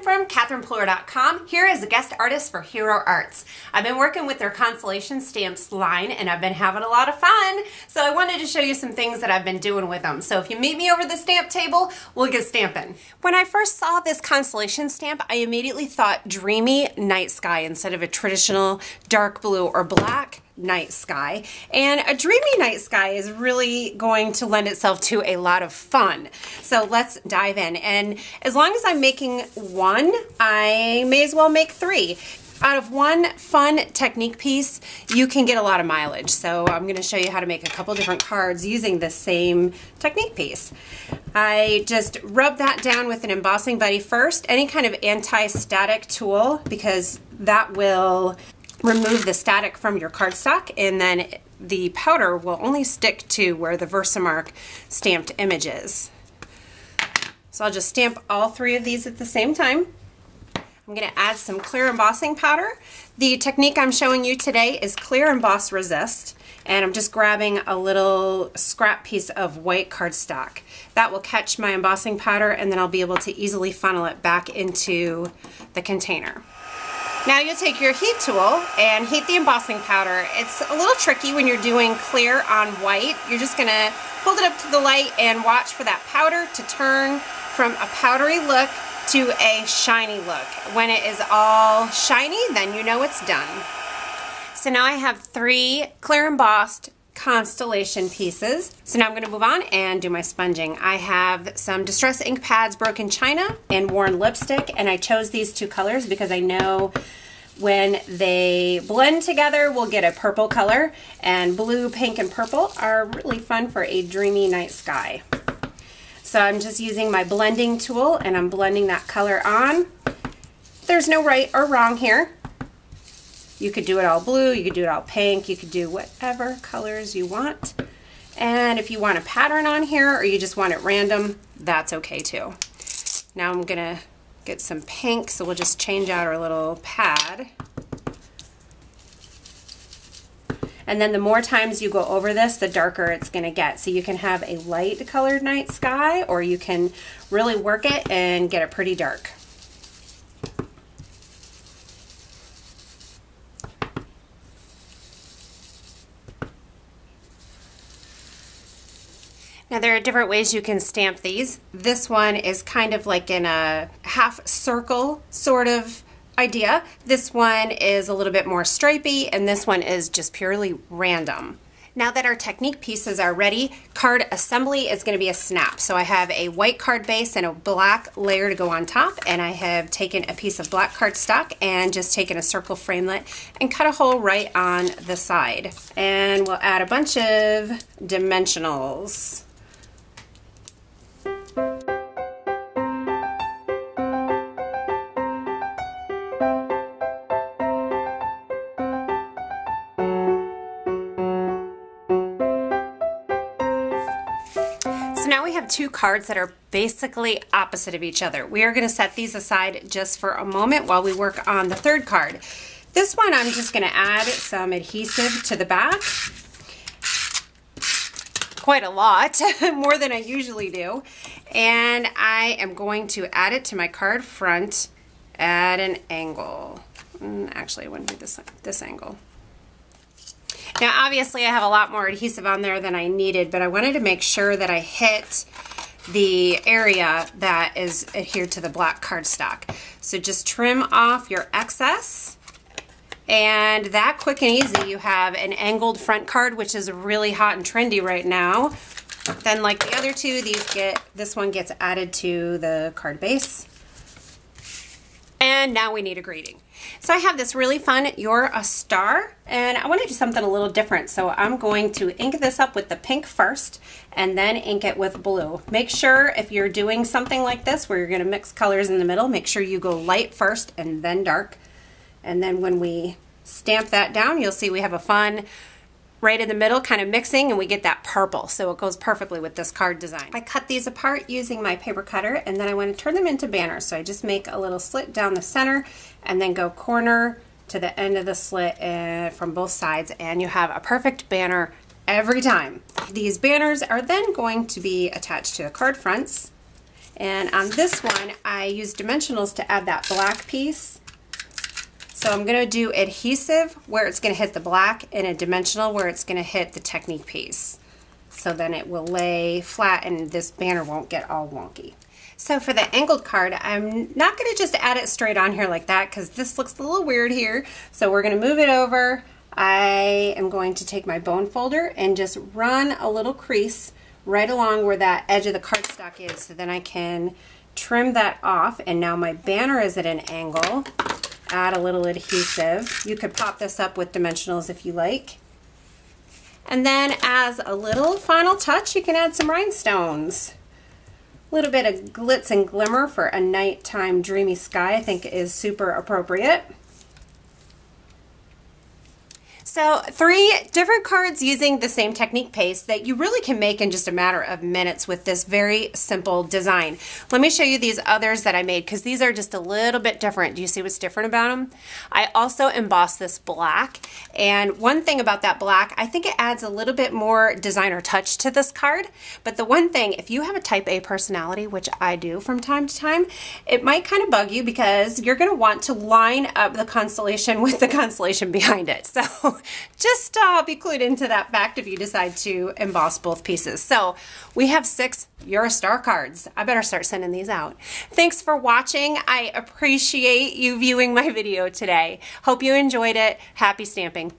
I'm from CatherinePluer.com, here as a guest artist for Hero Arts. I've been working with their Constellation Stamps line and I've been having a lot of fun, so I wanted to show you some things that I've been doing with them. So if you meet me over the stamp table, we'll get stamping. When I first saw this Constellation stamp, I immediately thought Dreamy Night Sky instead of a traditional dark blue or black night sky. And a dreamy night sky is really going to lend itself to a lot of fun. So let's dive in. And as long as I'm making one, I may as well make three. Out of one fun technique piece, you can get a lot of mileage. So I'm going to show you how to make a couple different cards using the same technique piece. I just rub that down with an embossing buddy first, any kind of anti-static tool, because that will remove the static from your cardstock, and then the powder will only stick to where the Versamark stamped image is. So I'll just stamp all three of these at the same time. I'm going to add some clear embossing powder. The technique I'm showing you today is Clear Emboss Resist, and I'm just grabbing a little scrap piece of white cardstock. That will catch my embossing powder, and then I'll be able to easily funnel it back into the container. Now you'll take your heat tool and heat the embossing powder. It's a little tricky when you're doing clear on white. You're just going to hold it up to the light and watch for that powder to turn from a powdery look to a shiny look. When it is all shiny, then you know it's done. So now I have three clear embossed Constellation pieces. So now I'm going to move on and do my sponging. I have some Distress ink pads, broken china, and worn lipstick, and I chose these two colors because I know when they blend together we'll get a purple color, and blue, pink, and purple are really fun for a dreamy night sky. So I'm just using my blending tool and I'm blending that color on. There's no right or wrong here. You could do it all blue, you could do it all pink, you could do whatever colors you want. And if you want a pattern on here or you just want it random, that's okay too. Now I'm gonna get some pink, so we'll just change out our little pad. And then the more times you go over this, the darker it's gonna get. So you can have a light colored night sky, or you can really work it and get it pretty dark. Now there are different ways you can stamp these. This one is kind of like in a half circle sort of idea. This one is a little bit more stripey, and this one is just purely random. Now that our technique pieces are ready, card assembly is going to be a snap. So I have a white card base and a black layer to go on top, and I have taken a piece of black cardstock and just taken a circle framelit and cut a hole right on the side. And we'll add a bunch of dimensionals. So now we have two cards that are basically opposite of each other. We are going to set these aside just for a moment while we work on the third card. This one I'm just going to add some adhesive to the back. Quite a lot, more than I usually do. And I am going to add it to my card front at an angle. Actually, I want to do this angle. Now obviously I have a lot more adhesive on there than I needed, but I wanted to make sure that I hit the area that is adhered to the black cardstock. So just trim off your excess, and that quick and easy, you have an angled front card, which is really hot and trendy right now. Then like the other two, this one gets added to the card base. And now we need a greeting. So I have this really fun You're a Star, and I want to do something a little different. So I'm going to ink this up with the pink first and then ink it with blue. Make sure if you're doing something like this where you're going to mix colors in the middle, make sure you go light first and then dark. And then when we stamp that down, you'll see we have a fun right in the middle kind of mixing, and we get that purple, so it goes perfectly with this card design. I cut these apart using my paper cutter, and then I want to turn them into banners. So I just make a little slit down the center and then go corner to the end of the slit from both sides, and you have a perfect banner every time. These banners are then going to be attached to the card fronts, And on this one, I use dimensionals to add that black piece. So I'm going to do adhesive where it's going to hit the black and a dimensional where it's going to hit the technique piece. So then it will lay flat and this banner won't get all wonky. So for the angled card, I'm not going to just add it straight on here like that because this looks a little weird here. So we're going to move it over. I am going to take my bone folder and just run a little crease right along where that edge of the cardstock is, so then I can trim that off. And now my banner is at an angle. Add a little adhesive. You could pop this up with dimensionals if you like. And then as a little final touch, you can add some rhinestones. A little bit of glitz and glimmer for a nighttime dreamy sky I think is super appropriate. So 3 different cards using the same technique paste that you really can make in just a matter of minutes with this very simple design. Let me show you these others that I made because these are just a little bit different. Do you see what's different about them? I also embossed this black, and one thing about that black, I think it adds a little bit more designer touch to this card. But the one thing, if you have a type A personality, which I do from time to time, it might kind of bug you because you're going to want to line up the constellation with the constellation behind it. So just be clued into that fact if you decide to emboss both pieces. So we have 6 You're a Star cards. I better start sending these out. Thanks for watching. I appreciate you viewing my video today. Hope you enjoyed it. Happy stamping.